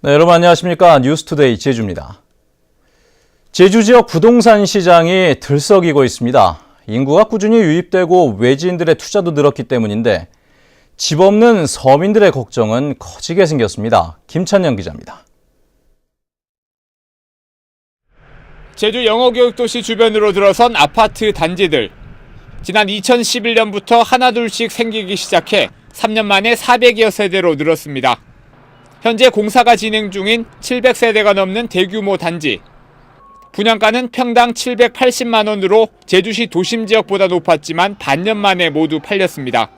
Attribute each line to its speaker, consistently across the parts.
Speaker 1: 네, 여러분 안녕하십니까? 뉴스투데이 제주입니다. 제주 지역 부동산 시장이 들썩이고 있습니다. 인구가 꾸준히 유입되고 외지인들의 투자도 늘었기 때문인데 집 없는 서민들의 걱정은 커지게 생겼습니다. 김찬영 기자입니다.
Speaker 2: 제주 영어교육도시 주변으로 들어선 아파트 단지들. 지난 2011년부터 하나둘씩 생기기 시작해 3년 만에 400여 세대로 늘었습니다. 현재 공사가 진행 중인 700세대가 넘는 대규모 단지. 분양가는 평당 780만 원으로 제주시 도심 지역보다 높았지만 반년 만에 모두 팔렸습니다.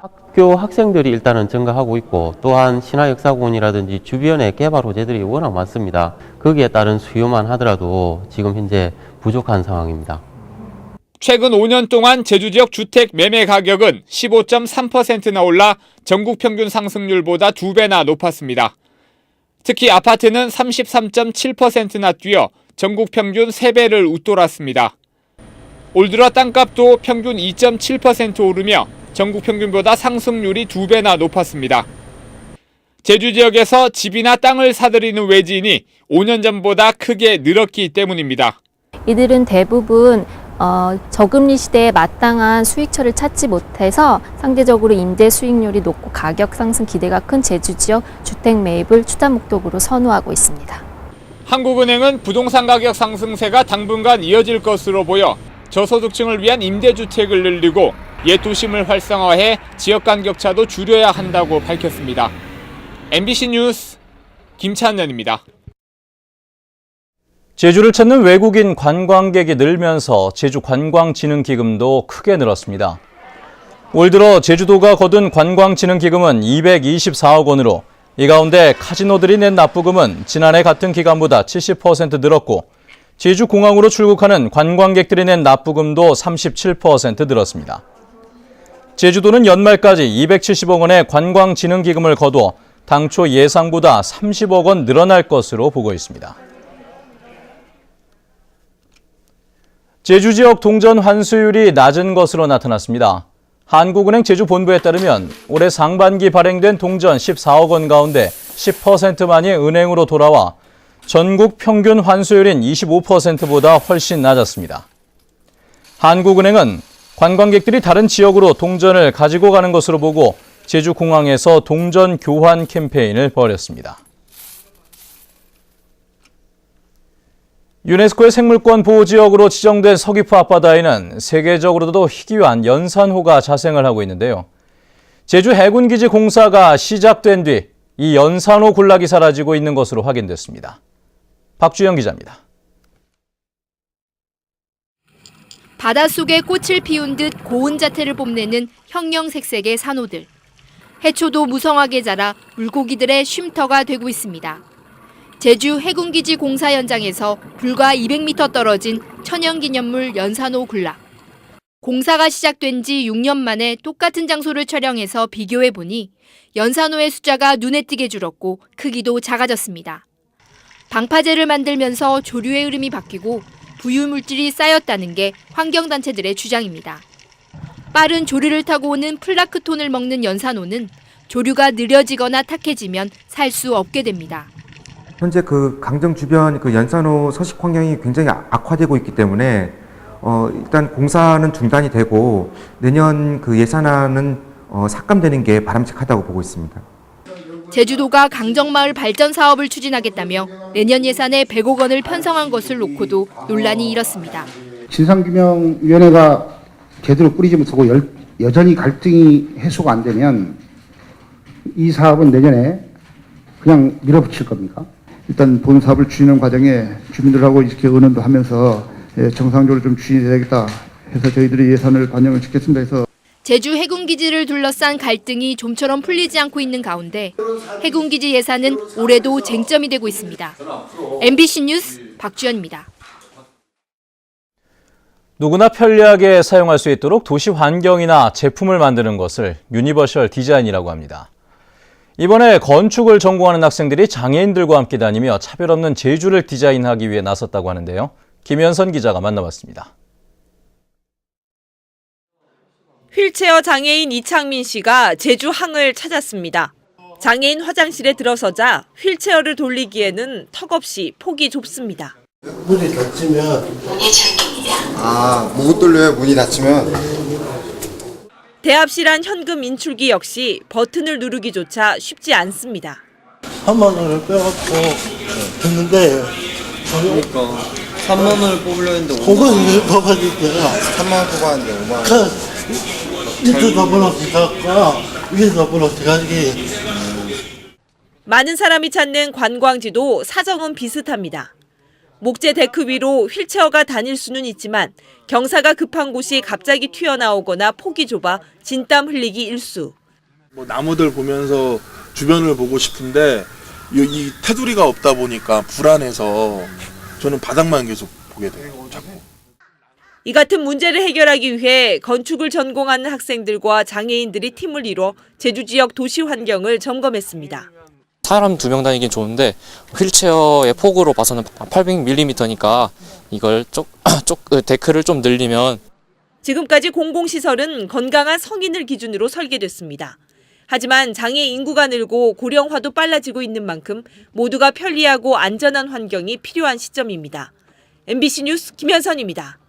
Speaker 3: 학교 학생들이 일단은 증가하고 있고 또한 신화역사공원이라든지 주변의 개발 호재들이 워낙 많습니다. 거기에 따른 수요만 하더라도 지금 현재 부족한 상황입니다.
Speaker 2: 최근 5년 동안 제주 지역 주택 매매 가격은 15.3%나 올라 전국 평균 상승률보다 2배나 높았습니다. 특히 아파트는 33.7%나 뛰어 전국 평균 3배를 웃돌았습니다. 올 들어 땅값도 평균 2.7% 오르며 전국 평균보다 상승률이 2배나 높았습니다. 제주 지역에서 집이나 땅을 사들이는 외지인이 5년 전보다 크게 늘었기 때문입니다.
Speaker 4: 이들은 대부분 저금리 시대에 마땅한 수익처를 찾지 못해서 상대적으로 임대 수익률이 높고 가격 상승 기대가 큰 제주 지역 주택 매입을 투자 목적으로 선호하고 있습니다.
Speaker 2: 한국은행은 부동산 가격 상승세가 당분간 이어질 것으로 보여 저소득층을 위한 임대주택을 늘리고 옛 도심을 활성화해 지역 간 격차도 줄여야 한다고 밝혔습니다. MBC 뉴스 김찬현입니다.
Speaker 1: 제주를 찾는 외국인 관광객이 늘면서 제주관광진흥기금도 크게 늘었습니다. 올 들어 제주도가 거둔 관광진흥기금은 224억 원으로 이 가운데 카지노들이 낸 납부금은 지난해 같은 기간보다 70% 늘었고 제주공항으로 출국하는 관광객들이 낸 납부금도 37% 늘었습니다. 제주도는 연말까지 270억 원의 관광진흥기금을 거두어 당초 예상보다 30억 원 늘어날 것으로 보고 있습니다. 제주 지역 동전 환수율이 낮은 것으로 나타났습니다. 한국은행 제주본부에 따르면 올해 상반기 발행된 동전 14억 원 가운데 10%만이 은행으로 돌아와 전국 평균 환수율인 25%보다 훨씬 낮았습니다. 한국은행은 관광객들이 다른 지역으로 동전을 가지고 가는 것으로 보고 제주공항에서 동전 교환 캠페인을 벌였습니다. 유네스코의 생물권 보호지역으로 지정된 서귀포 앞바다에는 세계적으로도 희귀한 연산호가 자생을 하고 있는데요. 제주 해군기지 공사가 시작된 뒤 이 연산호 군락이 사라지고 있는 것으로 확인됐습니다. 박주영 기자입니다.
Speaker 5: 바닷속에 꽃을 피운 듯 고운 자태를 뽐내는 형형색색의 산호들. 해초도 무성하게 자라 물고기들의 쉼터가 되고 있습니다. 제주 해군기지 공사 현장에서 불과 200m 떨어진 천연기념물 연산호 군락. 공사가 시작된 지 6년 만에 똑같은 장소를 촬영해서 비교해보니 연산호의 숫자가 눈에 띄게 줄었고 크기도 작아졌습니다. 방파제를 만들면서 조류의 흐름이 바뀌고 부유물질이 쌓였다는 게 환경단체들의 주장입니다. 빠른 조류를 타고 오는 플라크톤을 먹는 연산호는 조류가 느려지거나 탁해지면 살 수 없게 됩니다.
Speaker 6: 현재 그 강정 주변 그 연산호 서식 환경이 굉장히 악화되고 있기 때문에 일단 공사는 중단이 되고 내년 그 예산안은 삭감되는 게 바람직하다고 보고 있습니다.
Speaker 5: 제주도가 강정마을 발전 사업을 추진하겠다며 내년 예산에 100억 원을 편성한 것을 놓고도 논란이 일었습니다.
Speaker 7: 진상규명위원회가 제대로 꾸리지 못하고 여전히 갈등이 해소가 안 되면 이 사업은 내년에 그냥 밀어붙일 겁니까? 일단 본 사업을 추진하는 과정에 주민들하고 이렇게 의논도 하면서 정상적으로 좀 추진해야 되겠다 해서 저희들이 예산을 반영을 시켰습니다. 해서
Speaker 5: 제주 해군기지를 둘러싼 갈등이 좀처럼 풀리지 않고 있는 가운데 해군기지 예산은 올해도 쟁점이 되고 있습니다. MBC 뉴스 박주연입니다.
Speaker 1: 누구나 편리하게 사용할 수 있도록 도시 환경이나 제품을 만드는 것을 유니버셜 디자인이라고 합니다. 이번에 건축을 전공하는 학생들이 장애인들과 함께 다니며 차별 없는 제주를 디자인하기 위해 나섰다고 하는데요. 김현선 기자가 만나봤습니다.
Speaker 8: 휠체어 장애인 이창민 씨가 제주항을 찾았습니다. 장애인 화장실에 들어서자 휠체어를 돌리기에는 턱없이 폭이 좁습니다.
Speaker 9: 문이 닫히면
Speaker 10: 못 돌려요. 문이 닫히면.
Speaker 8: 대합실한 현금 인출기 역시 버튼을 누르기조차 쉽지 않습니다.
Speaker 9: 3만 원을 빼갖고 됐는데
Speaker 10: 그러니까 3만 원을 뽑으려 했는데
Speaker 9: 5만 원을 뽑았는데
Speaker 10: 3만 원 뽑았는데 5만 원.
Speaker 9: 밑에 더불어 들어갈까 위에 더불어 들어가기.
Speaker 8: 많은 사람이 찾는 관광지도 사정은 비슷합니다. 목재 데크 위로 휠체어가 다닐 수는 있지만 경사가 급한 곳이 갑자기 튀어나오거나 폭이 좁아 진땀 흘리기 일수.
Speaker 11: 나무들 보면서 주변을 보고 싶은데 이 테두리가 없다 보니까 불안해서 저는 바닥만 계속 보게 돼요. 자꾸.
Speaker 8: 이 같은 문제를 해결하기 위해 건축을 전공하는 학생들과 장애인들이 팀을 이뤄 제주 지역 도시 환경을 점검했습니다.
Speaker 12: 사람 2명 다니긴 좋은데 휠체어의 폭으로 봐서는 800mm니까 이걸 데크를 좀 늘리면.
Speaker 8: 지금까지 공공시설은 건강한 성인을 기준으로 설계됐습니다. 하지만 장애 인구가 늘고 고령화도 빨라지고 있는 만큼 모두가 편리하고 안전한 환경이 필요한 시점입니다. MBC 뉴스 김현선입니다.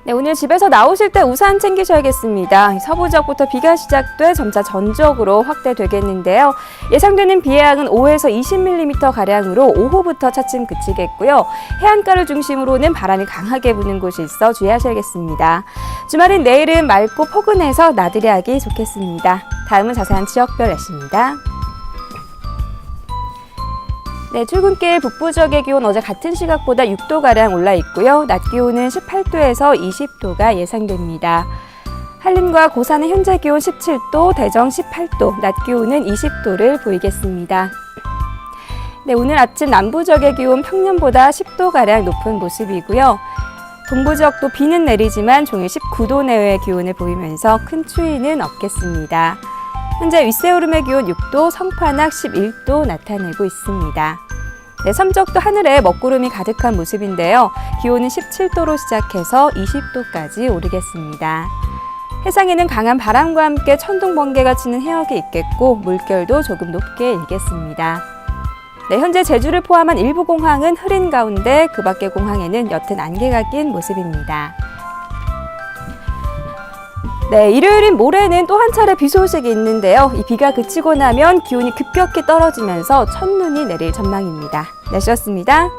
Speaker 13: 네, 오늘 집에서 나오실 때 우산 챙기셔야겠습니다. 서부 지역부터 비가 시작돼 점차 전적으로 확대되겠는데요. 예상되는 비의 양은 5에서 20mm가량으로 오후부터 차츰 그치겠고요. 해안가를 중심으로는 바람이 강하게 부는 곳이 있어 주의하셔야겠습니다. 주말인 내일은 맑고 포근해서 나들이 하기 좋겠습니다. 다음은 자세한 지역별 날씨입니다. 네, 출근길 북부 지역의 기온 어제 같은 시각보다 6도가량 올라 있고요. 낮 기온은 18도에서 20도가 예상됩니다. 한림과 고산의 현재 기온 17도, 대정 18도, 낮 기온은 20도를 보이겠습니다. 네, 오늘 아침 남부 지역의 기온 평년보다 10도가량 높은 모습이고요. 동부 지역도 비는 내리지만 종일 19도 내외의 기온을 보이면서 큰 추위는 없겠습니다. 현재 윗세오름의 기온 6도, 성판악 11도 나타내고 있습니다. 네, 섬적도 하늘에 먹구름이 가득한 모습인데요. 기온은 17도로 시작해서 20도까지 오르겠습니다. 해상에는 강한 바람과 함께 천둥, 번개가 치는 해역이 있겠고 물결도 조금 높게 일겠습니다. 네, 현재 제주를 포함한 일부 공항은 흐린 가운데 그 밖의 공항에는 옅은 안개가 낀 모습입니다. 네, 일요일인 모레는 또 한 차례 비 소식이 있는데요. 이 비가 그치고 나면 기온이 급격히 떨어지면서 첫눈이 내릴 전망입니다. 날씨였습니다.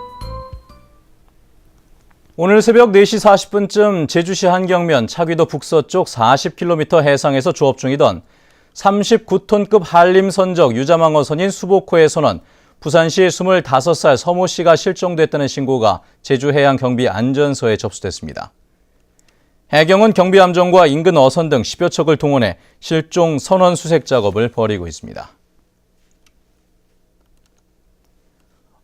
Speaker 1: 오늘 새벽 4시 40분쯤 제주시 한경면 차귀도 북서쪽 40km 해상에서 조업 중이던 39톤급 한림 선적 유자망어선인 수복호에서는 부산시 25살 서모 씨가 실종됐다는 신고가 제주해양경비안전서에 접수됐습니다. 해경은 경비함정과 인근 어선 등 10여 척을 동원해 실종 선원 수색 작업을 벌이고 있습니다.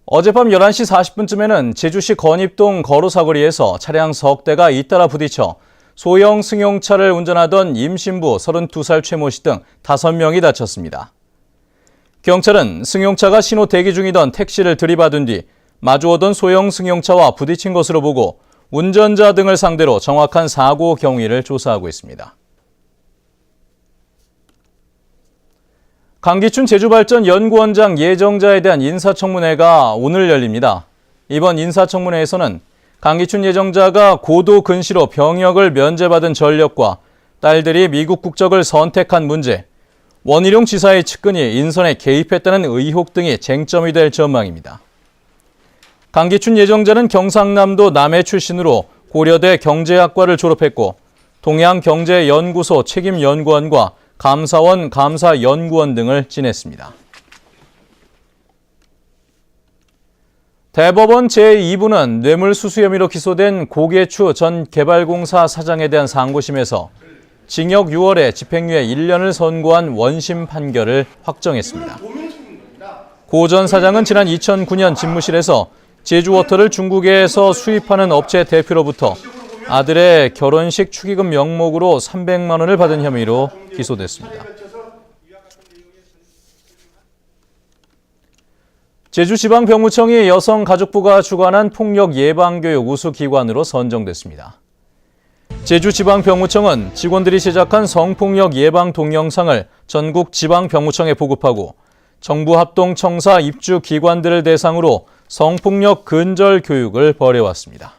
Speaker 1: 어젯밤 11시 40분쯤에는 제주시 건입동 거로사거리에서 차량 석 대가 잇따라 부딪혀 소형 승용차를 운전하던 임신부 32살 최모 씨 등 5명이 다쳤습니다. 경찰은 승용차가 신호 대기 중이던 택시를 들이받은 뒤 마주오던 소형 승용차와 부딪힌 것으로 보고 운전자 등을 상대로 정확한 사고 경위를 조사하고 있습니다. 강기춘 제주발전 연구원장 예정자에 대한 인사청문회가 오늘 열립니다. 이번 인사청문회에서는 강기춘 예정자가 고도 근시로 병역을 면제받은 전력과 딸들이 미국 국적을 선택한 문제, 원희룡 지사의 측근이 인선에 개입했다는 의혹 등이 쟁점이 될 전망입니다. 강기춘 예정자는 경상남도 남해 출신으로 고려대 경제학과를 졸업했고 동양경제연구소 책임연구원과 감사원 감사연구원 등을 지냈습니다. 대법원 제2부는 뇌물수수 혐의로 기소된 고계추 전 개발공사 사장에 대한 상고심에서 징역 6월에 집행유예 1년을 선고한 원심 판결을 확정했습니다. 고 전 사장은 지난 2009년 집무실에서 제주워터를 중국에서 수입하는 업체 대표로부터 아들의 결혼식 축의금 명목으로 300만 원을 받은 혐의로 기소됐습니다. 제주지방병무청이 여성가족부가 주관한 폭력 예방교육 우수기관으로 선정됐습니다. 제주지방병무청은 직원들이 제작한 성폭력 예방 동영상을 전국 지방병무청에 보급하고 정부 합동청사 입주 기관들을 대상으로 성폭력 근절 교육을 벌여왔습니다.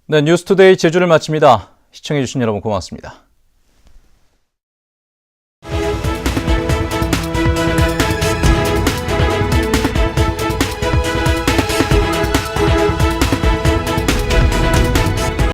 Speaker 1: 네, 뉴스투데이 제주를 마칩니다. 시청해주신 여러분 고맙습니다.